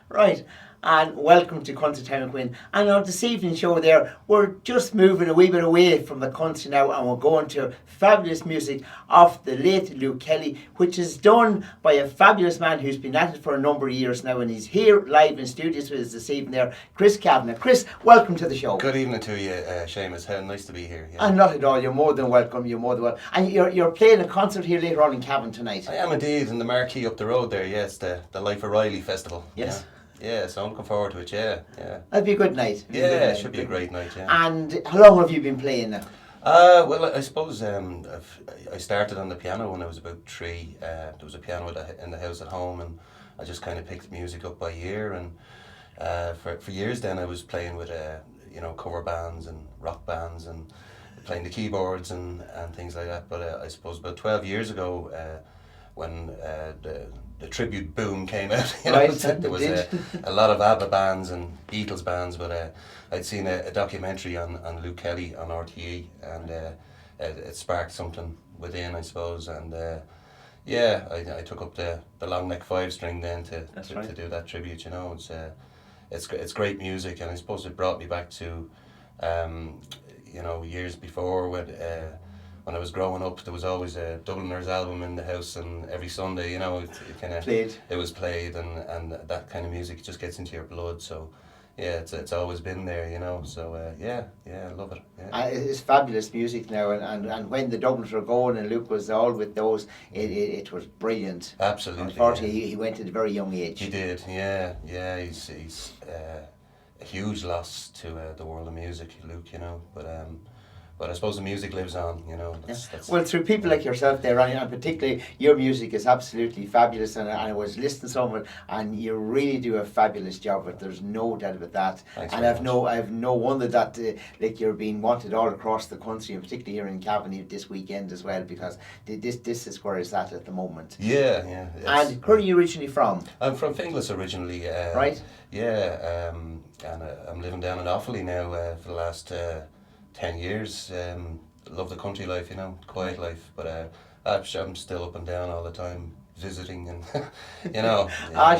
Right, and welcome to Country Town Quinn. And on this evening show there, we're just moving a wee bit away from the country now and we're going to fabulous music of the late Luke Kelly, which is done by a fabulous man who's been at it for a number of years now, and he's here live in studios with us this evening there, Chris Kavanagh. Chris, welcome to the show. Good evening to you, Seamus. How nice to be here. Yeah. And not at all, you're more than welcome, And you're playing a concert here later on in Cavan tonight. I am indeed, in the marquee up the road there, yes, the Life O'Reilly Festival. Yes. Yeah, so I'm looking forward to it, yeah. That'd be a good night. It should be a great night, yeah. And how long have you been playing now? Well, I suppose I started on the piano when I was about 3. There was a piano in the house at home, and I just kind of picked music up by ear. And for years then I was playing with cover bands and rock bands and playing the keyboards and things like that. But I suppose about 12 years ago, when the tribute boom came out, there was a lot of ABBA bands and Beatles bands, but I'd seen a documentary on Luke Kelly on RTE, and it sparked something within, I suppose, and I took up the long neck 5-string then to do that tribute. It's great music, and I suppose it brought me back to years before when I was growing up. There was always a Dubliners album in the house, and every Sunday, it was played, and that kind of music just gets into your blood. So yeah, it's always been there, So I love it. Yeah. It's fabulous music now, and when the Dubliners were going and Luke was all with those, it was brilliant. Absolutely. Unfortunately, he went at a very young age. He did, yeah. He's a huge loss to the world of music, Luke. But I suppose the music lives on, That's well, through people like yourself there, Ronnie, and particularly your music is absolutely fabulous, and I was listening to some of it, and you really do a fabulous job of it. There's no doubt about that. Thanks and I've no wonder that you're being wanted all across the country, and particularly here in Cavan this weekend as well, because this is where it's at the moment. Yeah. And where are you originally from? I'm from Finglas originally. Right. Yeah, and I'm living down in Offaly now for the last 10 years. Love the country life, quiet life, but I'm still up and down all the time visiting and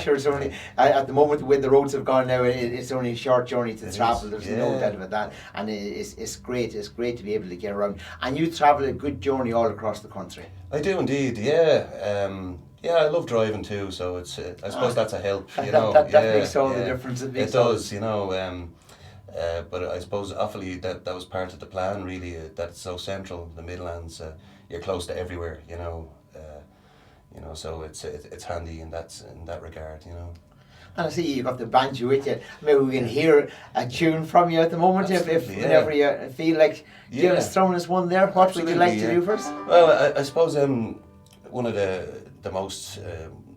Sure, it's only at the moment when the roads have gone now, it's only a short journey to travel. There's no doubt about that, and it's great to be able to get around, and you travel a good journey all across the country. I do indeed, I love driving too, so it's I suppose that's a help, That makes all the difference. It does, but I suppose Offaly, that was part of the plan, really, that it's so central, the Midlands, you're close to everywhere, so it's handy in that regard, And I see you've got the banjo with you. Maybe we can hear a tune from you at the moment, whenever you feel like giving us, throwing us one there. What would you like to do first? Well, I suppose one of the most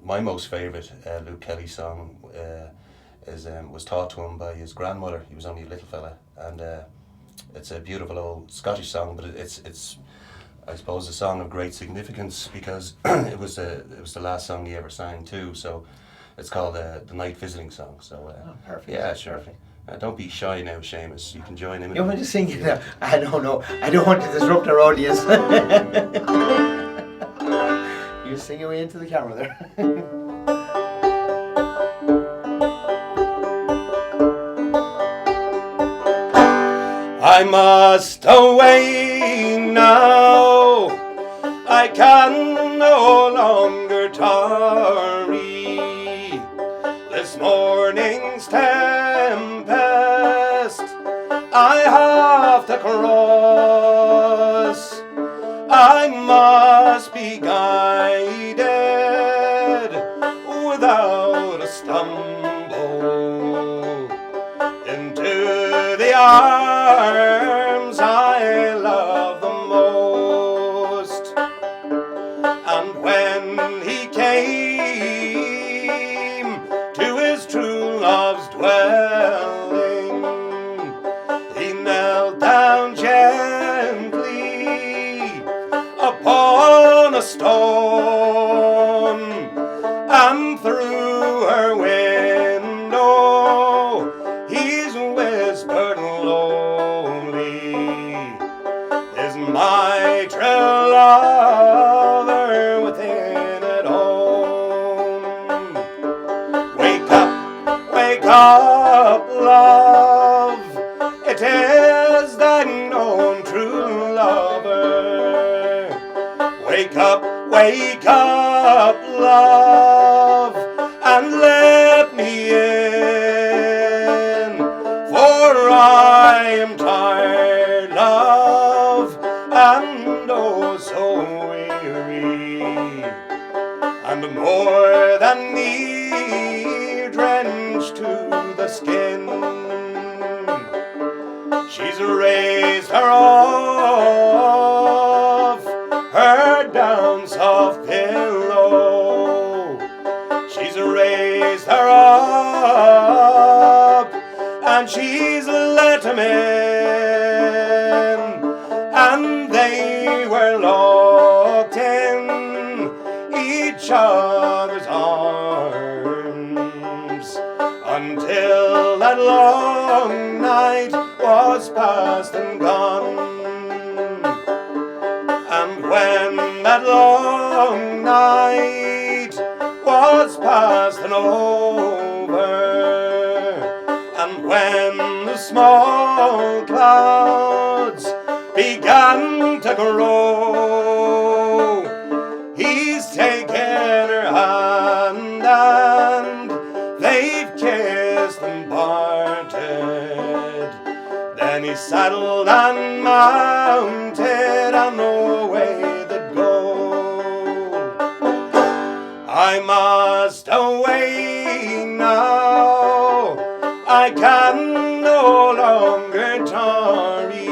my most favourite Luke Kelly song was taught to him by his grandmother. He was only a little fella, and it's a beautiful old Scottish song, but it's I suppose a song of great significance because it was the last song he ever sang too. So it's called the Night Visiting Song. So perfect. Yeah, sure. Don't be shy now, Seamus. You can join in. You want to sing it now? I don't know. I don't want to disrupt our audience. You sing away into the camera there. I must away now, I can no longer tarry. This morning's tempest I have to cross. I must be guided without a stumble into the arms I love the most. And when he came to his true love's dwelling, he knelt down gently upon a stone, and through her window he's whispered lowly, is my true lover within at home? Wake up, up, love, it is thine own true lover. Wake up, love, and let me in, for I am tired, love, and oh so weary, and more than knee drenched to the skin. She's raised her off her down soft pillow. She's raised her up and she's let him in, and they were locked in each other's arms until that long night was past and gone. And when that long night was past and over, and when the small clouds began to grow, he's taken her hand and they've kissed and parted. Then he saddled and mounted and away they'd go. I must away now, I can no longer tarry.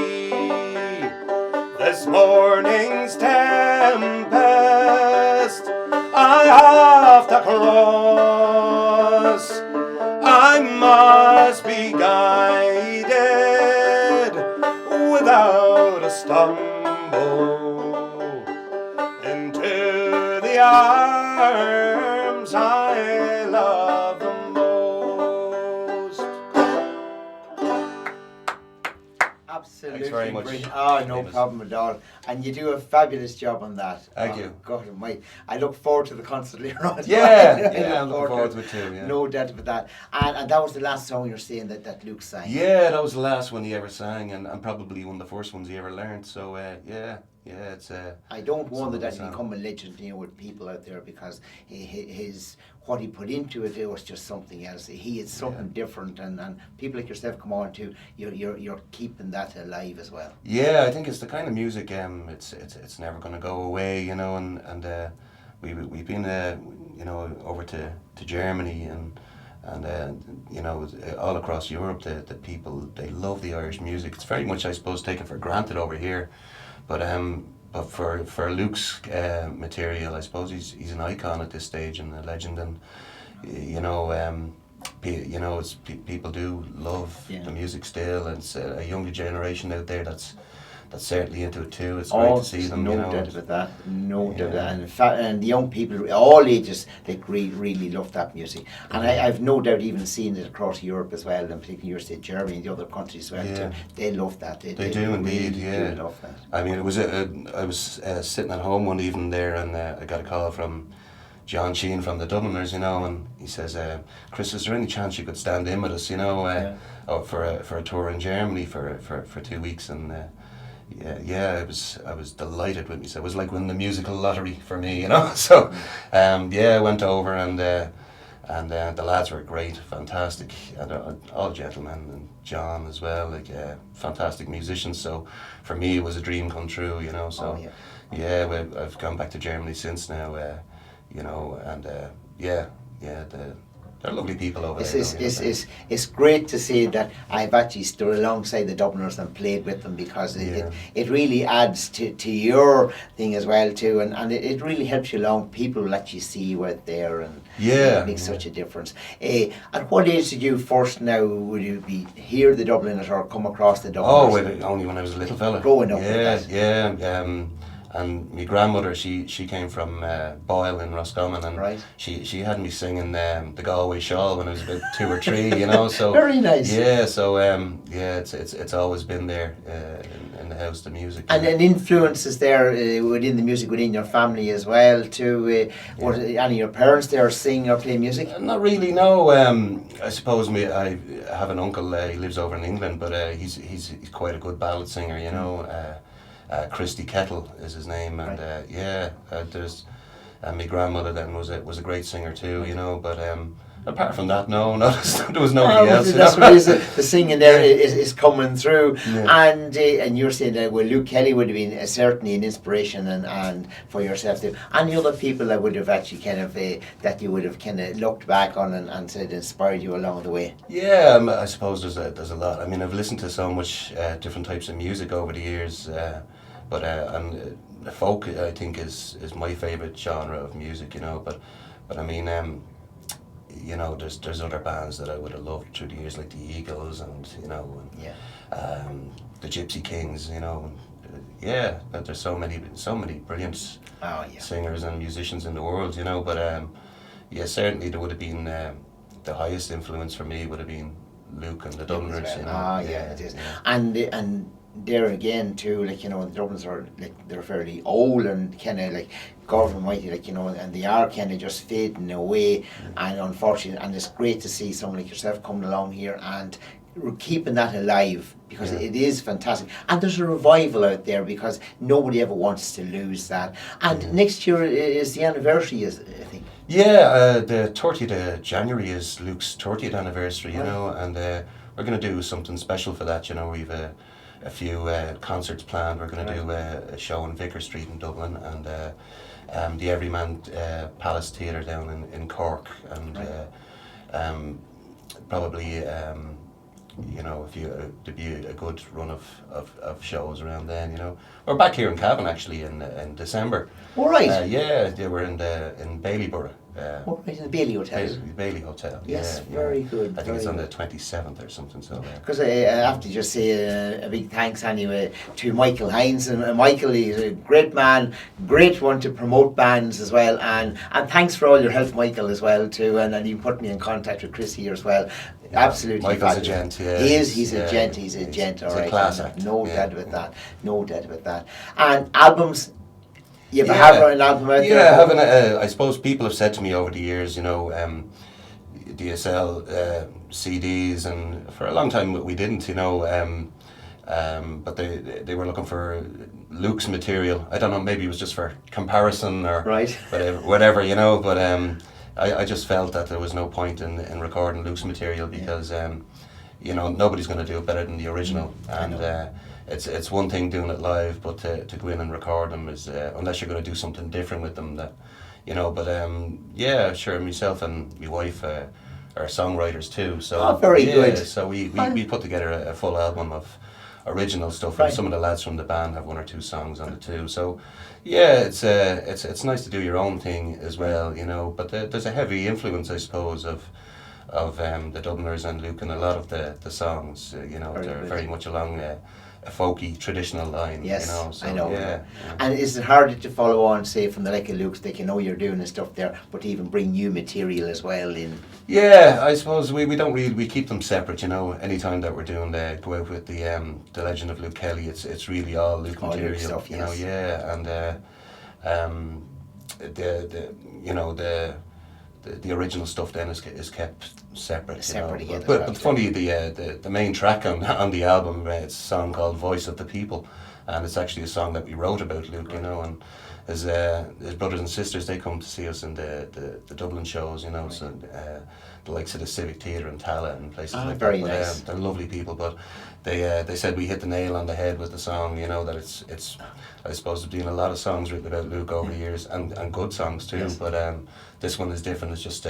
This morning's tempest I have to cross. I must be guided without a stumble into the arms I love the most. Absolutely. Thanks very much. Brilliant. Oh, no problem at all. And you do a fabulous job on that. Thank you. God almighty. I look forward to the concert later on. Yeah, I'm looking forward to it too. Yeah. No doubt about that. And that was the last song you're saying that Luke sang. Yeah, that was the last one he ever sang, and probably one of the first ones he ever learned. So yeah, it's. I don't wonder that he song. become a legend, with people out there, because his what he put into it was just something else. He is something different, and people like yourself come on to you're keeping that alive as well. Yeah, I think it's the kind of music. It's never going to go away, and we've been over to Germany and all across Europe. The people, they love the Irish music. It's very much, I suppose, taken for granted over here, but for Luke's material, I suppose he's an icon at this stage and a legend, and it's people do love the music still, and it's a younger generation out there that's certainly into it too. It's great to see them. No doubt about that. No doubt about that. And in fact, and the young people, all ages, they really love that music. And I've no doubt even seen it across Europe as well, and particularly your state, Germany, and the other countries as well too. They love that. They do indeed. Really love that. I mean, it was I was sitting at home one evening there, and I got a call from John Sheehan from the Dubliners, and he says, "Chris, is there any chance you could stand in with us, for a tour in Germany for 2 weeks?" And I was delighted with me. So it was like winning the musical lottery for me, So I went over, and the lads were great, fantastic, and all gentlemen, and John as well, fantastic musicians. So for me, it was a dream come true, So I've gone back to Germany since now. They're lovely people over there. It's great to see that I've actually stood alongside the Dubliners and played with them, because it really adds to your thing as well too, and it really helps you along. People will actually see you out there, and it makes such a difference. At what age did you first would you be hear the Dubliners or come across the Dubliners? Oh, only when I was a little fella. Growing up. And my grandmother, she came from Boyle in Roscommon, and Right. she had me singing the Galway Shawl when I was about 2 or 3, you know. So Very nice. yeah, so yeah, it's always been there in the house, the music. And then influences there within the music within your family as well too. Were any of your parents there sing or play music? Not really, no. I suppose I have an uncle. He lives over in England, but he's quite a good ballad singer, you know. Christy Kettle is his name, and there's my grandmother then was a great singer too, you know. But apart from that, no, there was nobody else. That's what it is. The singing there is coming through, Yeah. and you're saying that Luke Kelly would have been certainly an inspiration and for yourself too. Any other people that would have actually kind of that you would have kind of looked back on and said inspired you along the way? Yeah, I suppose there's a lot. I mean, I've listened to so much different types of music over the years, but folk, I think, is my favourite genre of music, you know. But I mean, you know, there's other bands that I would have loved through the years, like the Eagles, and you know, the Gypsy Kings, you know. Yeah, but there's so many brilliant singers and musicians in the world, you know. But yeah, certainly there would have been the highest influence for me would have been Luke and the Dubliners, you know. It is. And there again too, like, you know, the Dubliners are like, they're fairly old and kind of like government mighty, like, you know, and they are kind of just fading away. And unfortunately, and it's great to see someone like yourself coming along here and we're keeping that alive, because it is fantastic, and there's a revival out there because nobody ever wants to lose that. And next year is the anniversary, I think. Yeah, the 30th of January is Luke's 30th anniversary, you know, and we're going to do something special for that, you know. We've a few concerts planned. We're going to do a show in Vicar Street in Dublin, and the Everyman Palace Theatre down in Cork, and probably you know, there'd be a good run of shows around then, you know. We're back here in Cavan actually in December. All right. Yeah, we're in Baileyborough. Right, in the Bailey Hotel. Bailey Hotel. Yes, yeah, very yeah. good. I think it's on the 27th or something. So. Because I have to just say a big thanks anyway to Michael Hines, and Michael, he's a great man, great one to promote bands as well, and thanks for all your help, Michael, as well too, and you put me in contact with Chris here as well. Yeah, absolutely, Michael's a gent. Yeah, he's a gent. He's a gent. All right, class act. No doubt about that. No doubt about that. And albums. You have an album out there? Yeah, having I suppose people have said to me over the years, you know, DSL CDs, and for a long time we didn't, you know, but they were looking for Luke's material. I don't know, maybe it was just for comparison or whatever, you know, but I just felt that there was no point in recording Luke's material because, you know, nobody's going to do it better than the original, and it's one thing doing it live, but to go in and record them is unless you're going to do something different with them, that, you know. But yeah, sure, myself and my wife are songwriters too, so very good. So we put together a full album of original stuff, and some of the lads from the band have one or two songs on it too. So yeah, it's nice to do your own thing as well, you know. But there's a heavy influence, I suppose, of the Dubliners and Luke, and a lot of the songs, you know, they're very much along a folky traditional line. Yes, you know, so, I know. Yeah. And is it harder to follow on, say, from the like of Luke's, they can know you're doing the stuff there, but to even bring new material as well in? Yeah, I suppose we don't really, we keep them separate, you know. Anytime that we're doing go out with the Legend of Luke Kelly, it's really all Luke material, Luke stuff, you know. Yeah, and you know, the original stuff then is kept separate. You know? But funny, the main track on the album, it's a song called "Voice of the People," and it's actually a song that we wrote about Luke, you know. And his brothers and sisters, they come to see us in the Dublin shows, you know. So the likes of the Civic Theatre and Tala and places like very that. Nice. They're lovely people, but they said we hit the nail on the head with the song, you know. That it's I suppose there's been a lot of songs written about Luke over the years, and good songs too. Yes. But this one is different. It's just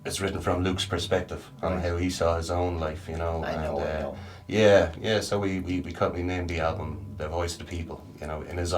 it's written from Luke's perspective on how he saw his own life, you know. I know. Yeah. So we named the album "The Voice of the People," you know, in his honor.